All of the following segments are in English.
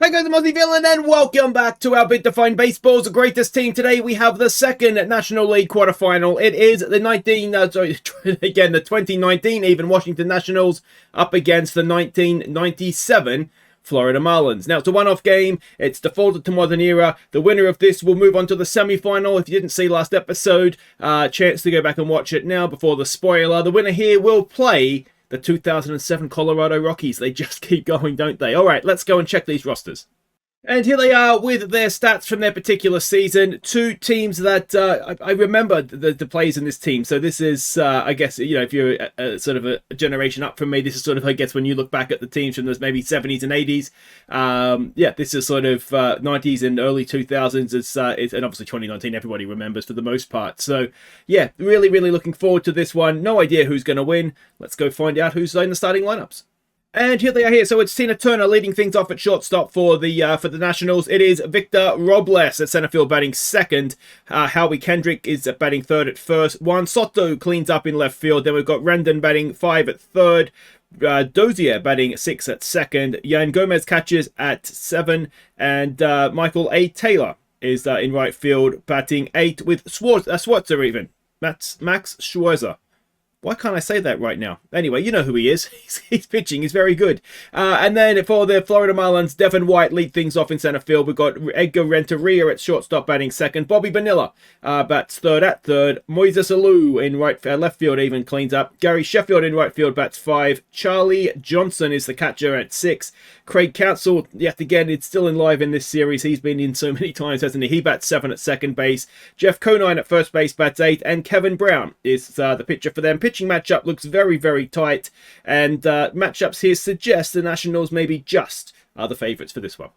Hey guys, I'm Aussie Villain and welcome back to our Big to Find Baseball's greatest team. Today we have the second National League quarterfinal. It is the 2019 even Washington Nationals up against the 1997 Florida Marlins. Now, it's a one-off game. It's defaulted to modern era. The winner of this will move on to the semi-final. If you didn't see last episode, chance to go back and watch it now before the spoiler. The winner here will play the 2007 Colorado Rockies. They just keep going, don't they? All right, let's go and check these rosters. And here they are with their stats from their particular season. Two teams that I remember the players in this team. So this is, I guess, you know, if you're sort of a generation up from me, this is sort of, I guess, when you look back at the teams from those maybe 70s and 80s. Yeah, this is sort of 90s and early 2000s. And obviously 2019, everybody remembers for the most part. So yeah, really, really looking forward to this one. No idea who's going to win. Let's go find out who's in the starting lineups. And here they are here. So it's Tina Turner leading things off at shortstop for the Nationals. It is Victor Robles at center field batting second. Howie Kendrick is batting third at first. Juan Soto cleans up in left field. Then we've got Rendon batting 5 at third. Dozier batting 6 at second. Yan Gomez catches at 7. And Michael A. Taylor is in right field batting 8 with Schwarzer even. Max Schwarzer. Why can't I say that right now? Anyway, you know who he is. He's pitching. He's very good. And then for the Florida Marlins, Devin White lead things off in center field. We've got Edgar Renteria at shortstop batting second. Bobby Bonilla bats third at third. Moises Alou in left field even cleans up. Gary Sheffield in right field bats 5. Charlie Johnson is the catcher at 6. Craig Counsell, yet again, it's still alive in this series. He's been in so many times, hasn't he? He bats 7 at second base. Jeff Conine at first base bats 8. And Kevin Brown is the pitcher for them. Pitching matchup looks very, very tight. And matchups here suggest the Nationals maybe just are the favourites for this one.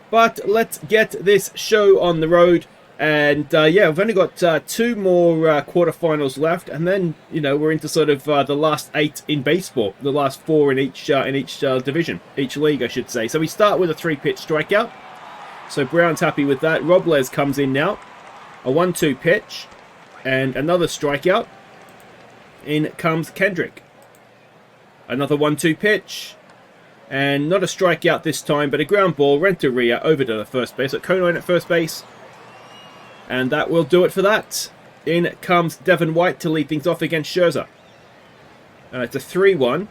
But let's get this show on the road. And yeah, we've only got 2 more quarterfinals left, and then we're into sort of the last 8 in baseball, the last 4 in each division, each league, I should say. So we start with a 3-pitch strikeout. So Brown's happy with that. Robles comes in now, a 1-2 pitch, and another strikeout. In comes Kendrick, another 1-2 pitch, and not a strikeout this time, but a ground ball. Renteria over to the first base. So Conine at first base. And that will do it for that. In comes Devin White to lead things off against Scherzer. It's a 3-1.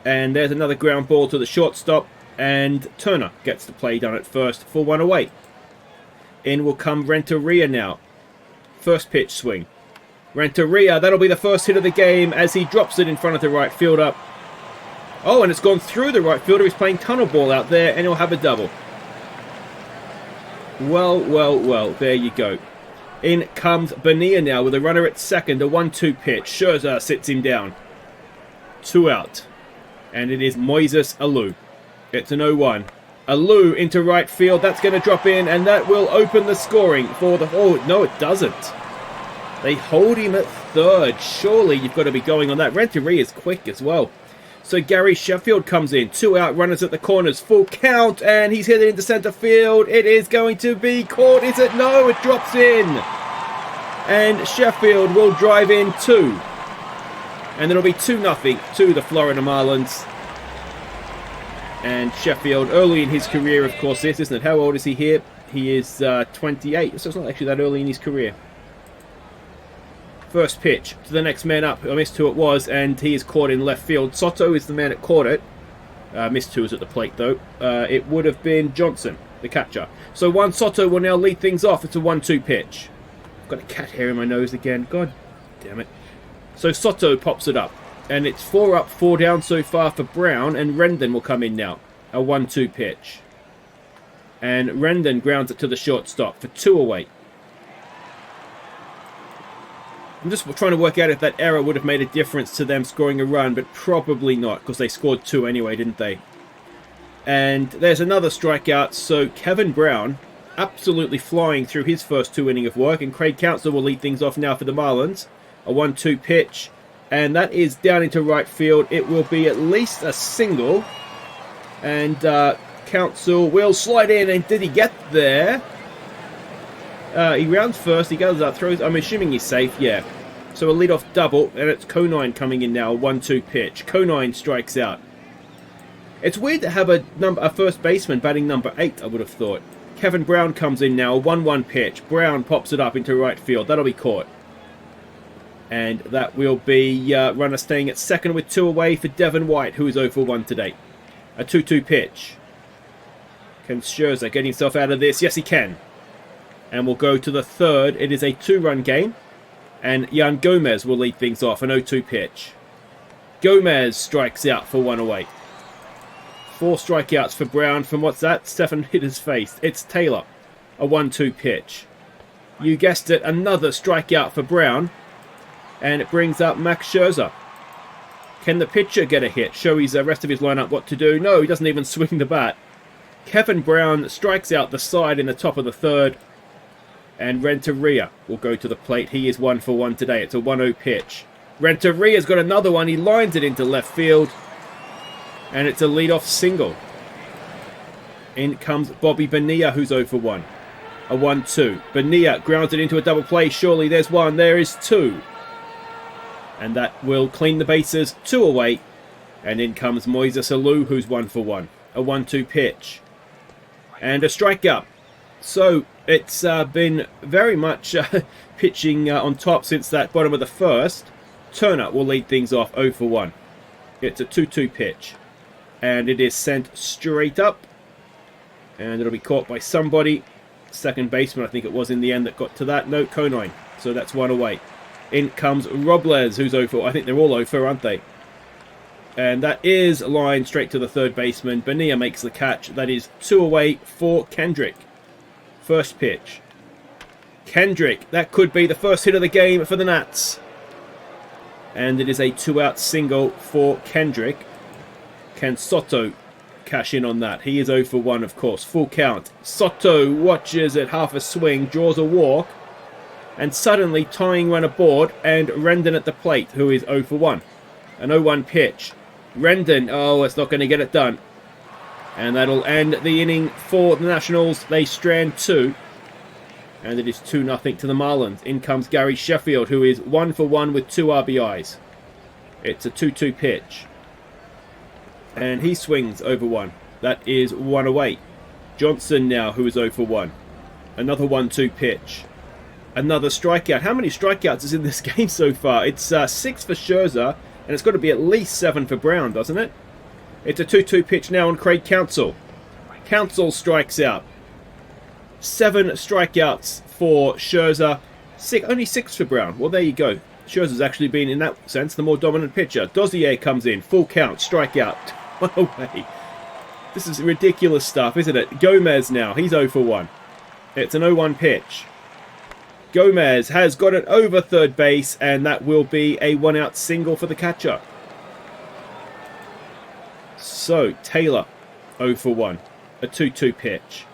And there's another ground ball to the shortstop. And Turner gets the play done at first for 1 away. In will come Renteria now. First pitch swing. Renteria, that'll be the first hit of the game as he drops it in front of the right fielder. Oh, and it's gone through the right fielder. He's playing tunnel ball out there, and he'll have a double. Well, there you go. In comes Bonilla now with a runner at second, a 1-2 pitch. Scherzer sits him down. 2 out. And it is Moises Alou. It's an 0-1. Alou into right field. That's going to drop in, and that will open the scoring for the... Oh, no, it doesn't. They hold him at third. Surely you've got to be going on that. Renteria is quick as well. So Gary Sheffield comes in. 2 out, runners at the corners. Full count, and he's headed into center field. It is going to be caught. Is it? No, it drops in. And Sheffield will drive in 2. And it'll be 2-0 to the Florida Marlins. And Sheffield, early in his career, of course, this, isn't it? How old is he here? He is 28, so it's not actually that early in his career. First pitch to the next man up. I missed who it was, and he is caught in left field. Soto is the man that caught it. Missed who was at the plate, though. It would have been Johnson, the catcher. So Juan Soto will now lead things off. It's a 1-2 pitch. I've got a cat hair in my nose again. God damn it. So Soto pops it up. And it's 4 up, 4 down so far for Brown, and Rendon will come in now. A 1-2 pitch. And Rendon grounds it to the shortstop for 2 away. I'm just trying to work out if that error would have made a difference to them scoring a run, but probably not, because they scored 2 anyway, didn't they? And there's another strikeout, so Kevin Brown absolutely flying through his first 2 innings of work, and Craig Counsell will lead things off now for the Marlins. A 1-2 pitch, and that is down into right field. It will be at least a single, and Counsell will slide in, and did he get there? He rounds first, he goes up, throws, I'm assuming he's safe, yeah. So a leadoff double, and it's Conine coming in now, a 1-2 pitch. Conine strikes out. It's weird to have a first baseman batting number 8, I would have thought. Kevin Brown comes in now, a 1-1 pitch. Brown pops it up into right field. That'll be caught. And that will be runner staying at second with 2 away for Devin White, who is 0 for 1 today. A 2-2 pitch. Can Scherzer get himself out of this? Yes, he can. And we'll go to the third. It is a 2-run game. And Yan Gomez will lead things off. An 0-2 pitch. Gomez strikes out for 1 away. 4 strikeouts for Brown from what's that? Stephen hit his face. It's Taylor. A 1-2 pitch. You guessed it, another strikeout for Brown. And it brings up Max Scherzer. Can the pitcher get a hit? Show his rest of his lineup what to do. No, he doesn't even swing the bat. Kevin Brown strikes out the side in the top of the third. And Renteria will go to the plate. He is 1 for 1 today. It's a 1-0 pitch. Renteria's got another one. He lines it into left field. And it's a leadoff single. In comes Bobby Bonilla, who's 0 for 1. A 1-2. Bonilla grounds it into a double play. Surely there's 1. There is 2. And that will clean the bases. 2 away. And in comes Moises Alou, who's 1 for 1. A 1-2 pitch. And a strikeout. So it's been very much pitching on top since that bottom of the first. Turner will lead things off 0 for 1. It's a 2-2 pitch. And it is sent straight up. And it'll be caught by somebody. Second baseman, I think it was in the end that got to that. No, Conine. So that's 1 away. In comes Robles, who's 0 for. I think they're all 0 for, aren't they? And that is lined straight to the third baseman. Bonilla makes the catch. That is 2 away for Kendrick. First pitch. Kendrick. That could be the first hit of the game for the Nats. And it is a 2-out single for Kendrick. Can Soto cash in on that? He is 0 for 1, of course. Full count. Soto watches at half a swing, draws a walk, and suddenly tying run aboard, and Rendon at the plate, who is 0 for 1. An 0-1 pitch. Rendon, oh, it's not going to get it done. And that'll end the inning for the Nationals. They strand 2. And it is 2-0 to the Marlins. In comes Gary Sheffield, who is 1 for 1 with 2 RBIs. It's a 2-2 pitch. And he swings over 1. That is 1 away. Johnson now, who is 0 for 1. Another 1-2 pitch. Another strikeout. How many strikeouts is in this game so far? It's 6 for Scherzer, and it's got to be at least 7 for Brown, doesn't it? It's a 2-2 pitch now on Craig Counsell. Counsell strikes out. 7 strikeouts for Scherzer. Only 6 for Brown. Well, there you go. Scherzer's actually been, in that sense, the more dominant pitcher. Dozier comes in. Full count. Strikeout. 1 away. This is ridiculous stuff, isn't it? Gomez now. He's 0 for 1. It's an 0-1 pitch. Gomez has got it over third base, and that will be a 1-out single for the catcher. So, Taylor, 0 for 1. A 2-2 pitch.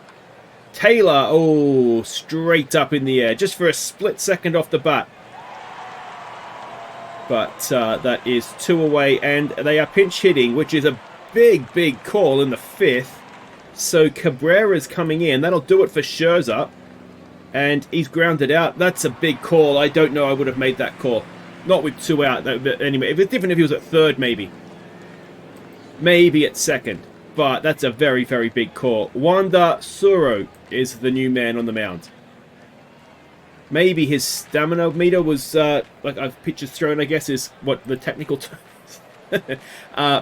Taylor, oh, straight up in the air, just for a split second off the bat. But that is 2 away, and they are pinch hitting, which is a big, big call in the 5th. So Cabrera's coming in. That'll do it for Scherzer. And he's grounded out. That's a big call. I don't know I would have made that call. Not with 2 out. But anyway, if it's different if he was at third, maybe. Maybe at second. But that's a very, very big call. Wander Suro is the new man on the mound. Maybe his stamina meter was, like I've pitches thrown, I guess, is what the technical term is.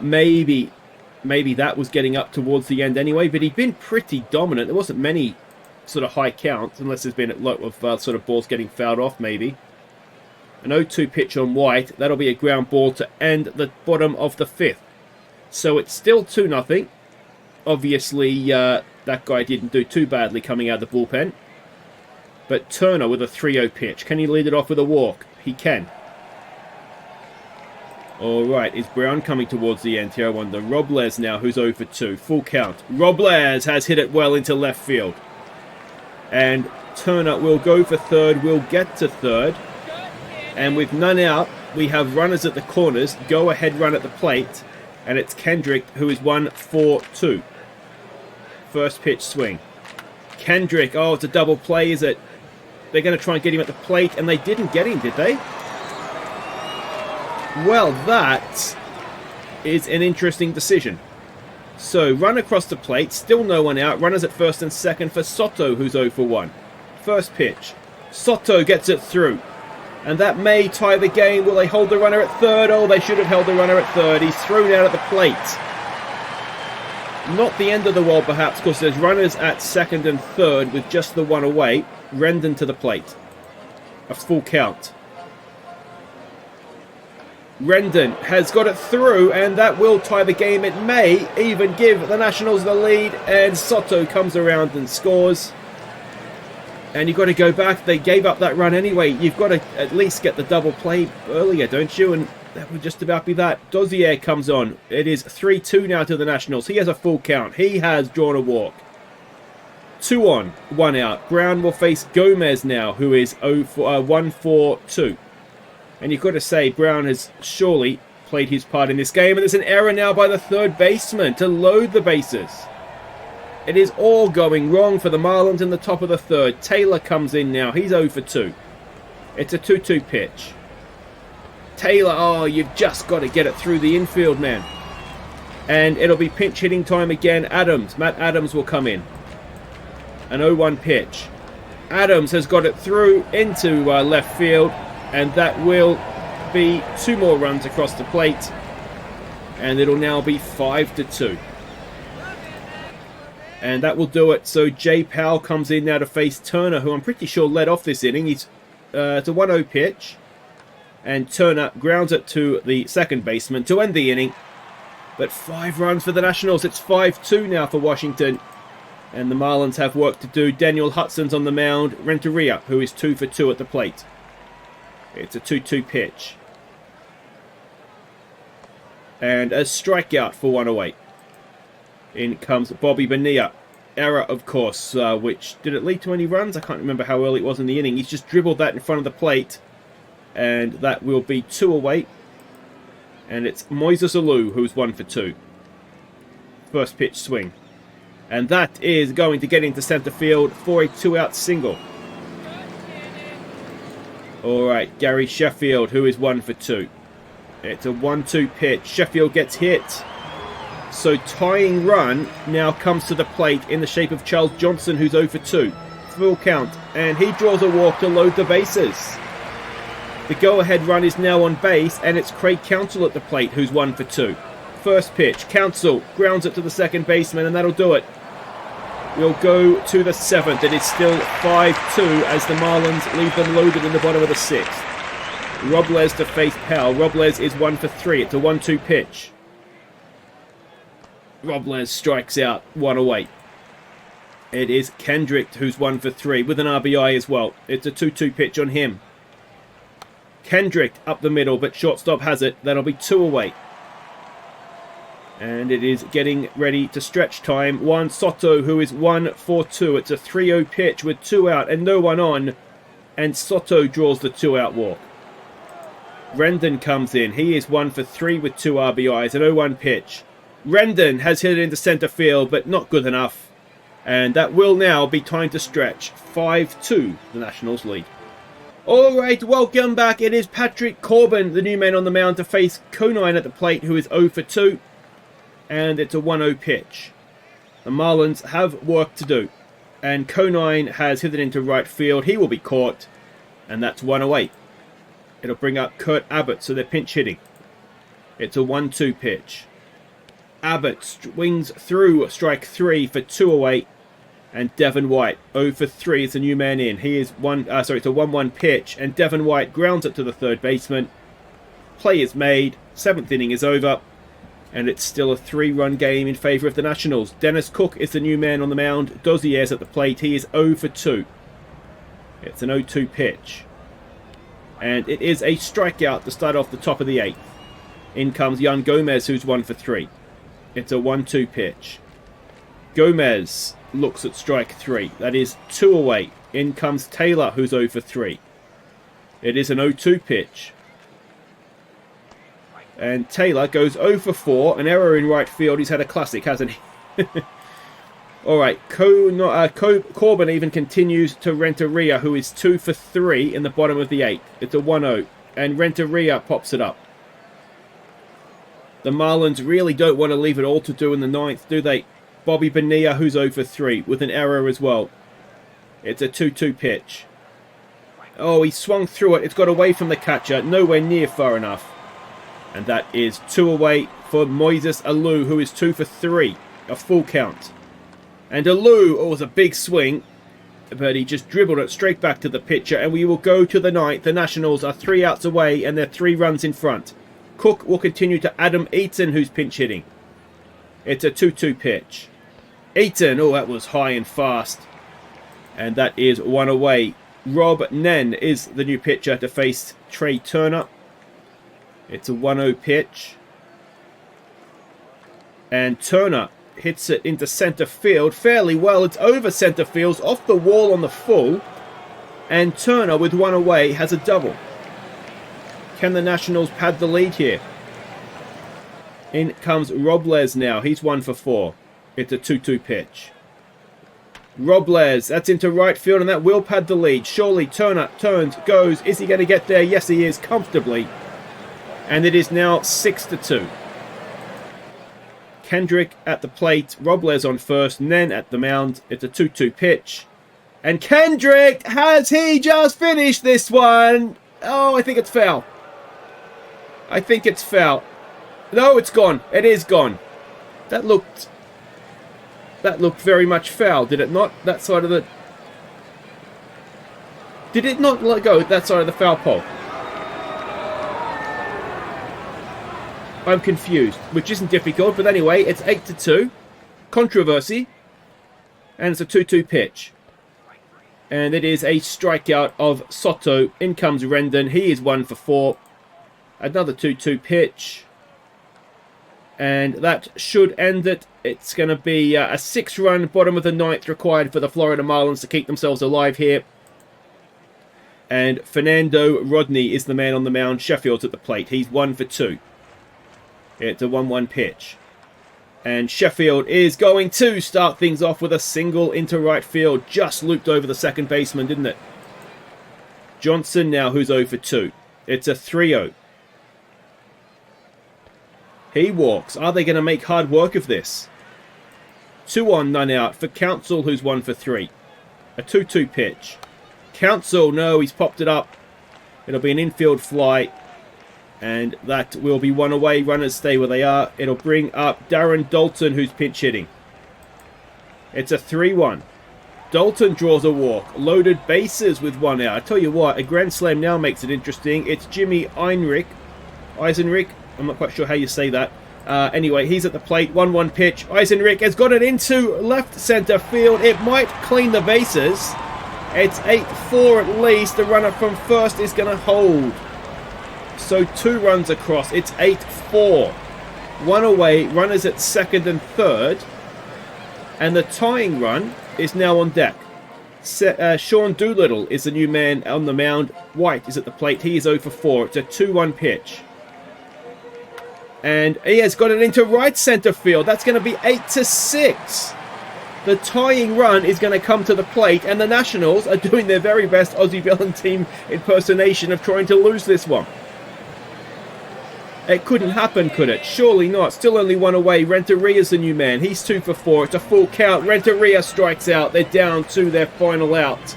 Maybe that was getting up towards the end anyway, but he'd been pretty dominant. There wasn't many sort of high counts, unless there's been a lot of sort of balls getting fouled off, maybe. An 0-2 pitch on White. That'll be a ground ball to end the bottom of the 5th. So it's still 2-0. Obviously, that guy didn't do too badly coming out of the bullpen. But Turner with a 3-0 pitch. Can he lead it off with a walk? He can. Alright, is Brown coming towards the end here? I wonder. Robles now, who's 0 for 2. Full count. Robles has hit it well into left field. And Turner will go for third. Will get to third. And with none out, we have runners at the corners. Go ahead run at the plate. And it's Kendrick, who is 1 for 2. First pitch swing. Kendrick, oh, it's a double play, is it? They're going to try and get him at the plate, and they didn't get him, did they? Well, that is an interesting decision. So, run across the plate, still no one out. Runners at first and second for Soto, who's 0 for 1. First pitch. Soto gets it through. And that may tie the game. Will they hold the runner at third? Oh, they should have held the runner at third. He's thrown out at the plate. Not the end of the world, perhaps, because there's runners at second and third with just the one away. Rendon to the plate. A full count. Rendon has got it through, and that will tie the game. It may even give the Nationals the lead, and Soto comes around and scores. And you've got to go back. They gave up that run anyway. You've got to at least get the double play earlier, don't you? And that would just about be that. Dozier comes on. It is 3-2 now to the Nationals. He has a full count. He has drawn a walk. 2 on, 1 out. Brown will face Gomez now, who is 1 for 2. And you've got to say, Brown has surely played his part in this game. And there's an error now by the third baseman to load the bases. It is all going wrong for the Marlins in the top of the third. Taylor comes in now. He's 0 for 2. It's a 2-2 pitch. Taylor, oh, you've just got to get it through the infield, man. And it'll be pinch hitting time again. Matt Adams will come in. An 0-1 pitch. Adams has got it through into left field. And that will be 2 more runs across the plate. And it'll now be 5-2. And that will do it. So Jay Powell comes in now to face Turner, who I'm pretty sure led off this inning. It's a 1-0 pitch. And Turner grounds it to the second baseman to end the inning. But 5 runs for the Nationals. It's 5-2 now for Washington. And the Marlins have work to do. Daniel Hudson's on the mound. Renteria, who is 2 for 2 at the plate. It's a 2-2 pitch. And a strikeout for 108. In comes Bobby Bonilla. Error, of course, which did it lead to any runs? I can't remember how early it was in the inning. He's just dribbled that in front of the plate. And that will be 2 away. And it's Moises Alou who's 1 for 2. First pitch swing. And that is going to get into center field for a 2-out single. Alright, Gary Sheffield, who is 1 for 2. It's a 1-2 pitch. Sheffield gets hit. So tying run now comes to the plate in the shape of Charles Johnson, who's 0 for 2. Full count. And he draws a walk to load the bases. The go-ahead run is now on base, and it's Craig Counsell at the plate, who's 1 for 2. First pitch. Counsell grounds it to the second baseman, and that'll do it. We'll go to the 7th. It is still 5-2 as the Marlins leave them loaded in the bottom of the 6th. Robles to face Powell. Robles is 1 for 3. It's a 1-2 pitch. Robles strikes out 1 away. It is Kendrick who's 1 for 3 with an RBI as well. It's a 2-2 pitch on him. Kendrick up the middle, but shortstop has it. That'll be 2 away. And it is getting ready to stretch time. Juan Soto, who is 1 for 2. It's a 3-0 pitch with 2 out and no one on. And Soto draws the 2-out walk. Rendon comes in. He is 1 for 3 with 2 RBIs. An 0-1 pitch. Rendon has hit it into center field, but not good enough. And that will now be time to stretch. 5-2, the Nationals lead. Alright, welcome back. It is Patrick Corbin, the new man on the mound, to face Conine at the plate, who is 0 for 2. And it's a 1-0 pitch. The Marlins have work to do. And Conine has hit it into right field. He will be caught. And that's 1-0. It'll bring up Kurt Abbott, so they're pinch hitting. It's a 1-2 pitch. Abbott swings through strike 3 for 2-0. And Devin White, 0 for 3, is a new man in. He is it's a 1-1 pitch. And Devin White grounds it to the third baseman. Play is made. 7th inning is over. And it's still a 3-run game in favour of the Nationals. Dennis Cook is the new man on the mound. Dozier's at the plate. He is 0 for 2. It's an 0-2 pitch. And it is a strikeout to start off the top of the 8th. In comes Yan Gomez, who's 1 for 3. It's a 1-2 pitch. Gomez looks at strike 3. That is 2 away. In comes Taylor, who's 0 for 3. It is an 0-2 pitch. And Taylor goes 0 for 4. An error in right field. He's had a classic, hasn't he? Alright, Corbin even continues to Renteria, who is 2 for 3 in the bottom of the 8th. It's a 1-0. And Renteria pops it up. The Marlins really don't want to leave it all to do in the ninth, do they? Bobby Bonilla, who's 0 for 3, with an error as well. It's a 2-2 pitch. Oh, he swung through it. It's got away from the catcher. Nowhere near far enough. And that is 2 away for Moises Alou, who is 2 for 3. A full count. And Alou, oh, it was a big swing. But he just dribbled it straight back to the pitcher. And we will go to the ninth. The Nationals are 3 outs away and they're 3 runs in front. Cook will continue to Adam Eaton, who's pinch hitting. It's a 2-2 pitch. Eaton, oh, that was high and fast. And that is 1 away. Rob Nen is the new pitcher to face Trey Turner. It's a 1-0 pitch. And Turner hits it into center field fairly well. It's over center field, off the wall on the full. And Turner, with 1 away, has a double. Can the Nationals pad the lead here? In comes Robles now. He's 1 for 4. It's a 2-2 pitch. Robles, that's into right field, and that will pad the lead. Surely Turner turns, goes. Is he going to get there? Yes, he is, comfortably. And it is now 6-2. Kendrick at the plate. Robles on first, Nen at the mound. It's a 2-2 pitch. And Kendrick, has he just finished this one? Oh, I think it's foul. I think it's foul. No, it's gone. It is gone. That looked very much foul, did it not? That side of the... Did it not let go that side of the foul pole? I'm confused, which isn't difficult, but anyway, it's 8-2. Controversy. And it's a 2-2 pitch. And it is a strikeout of Soto. In comes Rendon. He is 1 for 4. Another 2-2 pitch. And that should end it. It's going to be a 6-run bottom of the ninth required for the Florida Marlins to keep themselves alive here. And Fernando Rodney is the man on the mound. Sheffield's at the plate. He's 1 for 2. It's a 1-1 pitch. And Sheffield is going to start things off with a single into right field. Just looped over the second baseman, didn't it? Johnson now, who's 0 for 2. It's a 3-0. He walks. Are they going to make hard work of this? 2 on, none out for Council, who's 1 for 3. A 2-2 pitch. Council, no, he's popped it up. It'll be an infield fly. And that will be 1 away. Runners stay where they are. It'll bring up Darren Dalton, who's pinch hitting. It's a 3-1. Dalton draws a walk. Loaded bases with 1 out. I tell you what, a grand slam now makes it interesting. It's Jimmy Eisenreich. I'm not quite sure how you say that. Anyway, he's at the plate. 1-1 pitch. Eisenreich has got it into left center field. It might clean the bases. It's 8-4 at least. The runner from first is going to hold. So 2 runs across. It's 8-4. 1 away. Runners at second and third. And the tying run is now on deck. Sean Doolittle is the new man on the mound. White is at the plate. He is 0 for 4. It's a 2-1 pitch. And he has got it into right center field. That's going to be 8-6. The tying run is going to come to the plate. And the Nationals are doing their very best Ozzie Valentine impersonation of trying to lose this one. It couldn't happen, could it? Surely not. Still only 1 away. Renteria's the new man. He's 2 for 4. It's a full count. Renteria strikes out. They're down to their final out.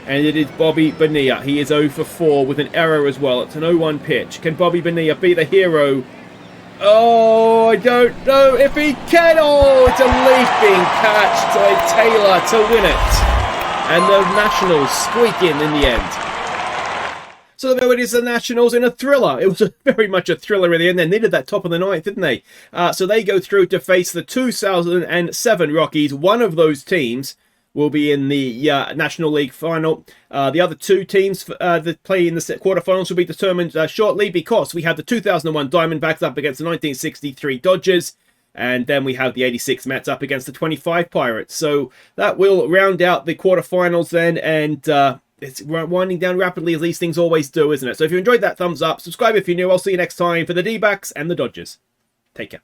And it is Bobby Bonilla. He is 0 for 4 with an error as well. It's an 0-1 pitch. Can Bobby Bonilla be the hero? Oh, I don't know if he can. Oh, it's a leaf being catched by Taylor to win it. And the Nationals squeak in the end. So there it is, the Nationals in a thriller. It was very much a thriller in the end. They needed that top of the ninth, didn't they? So they go through to face the 2007 Rockies. One of those teams will be in the National League Final. The other 2 teams that play in the quarterfinals will be determined shortly, because we have the 2001 Diamondbacks up against the 1963 Dodgers. And then we have the 86 Mets up against the 25 Pirates. So that will round out the quarterfinals then. And it's winding down rapidly, as these things always do, isn't it? So if you enjoyed that, thumbs up. Subscribe if you're new. I'll see you next time for the D-backs and the Dodgers. Take care.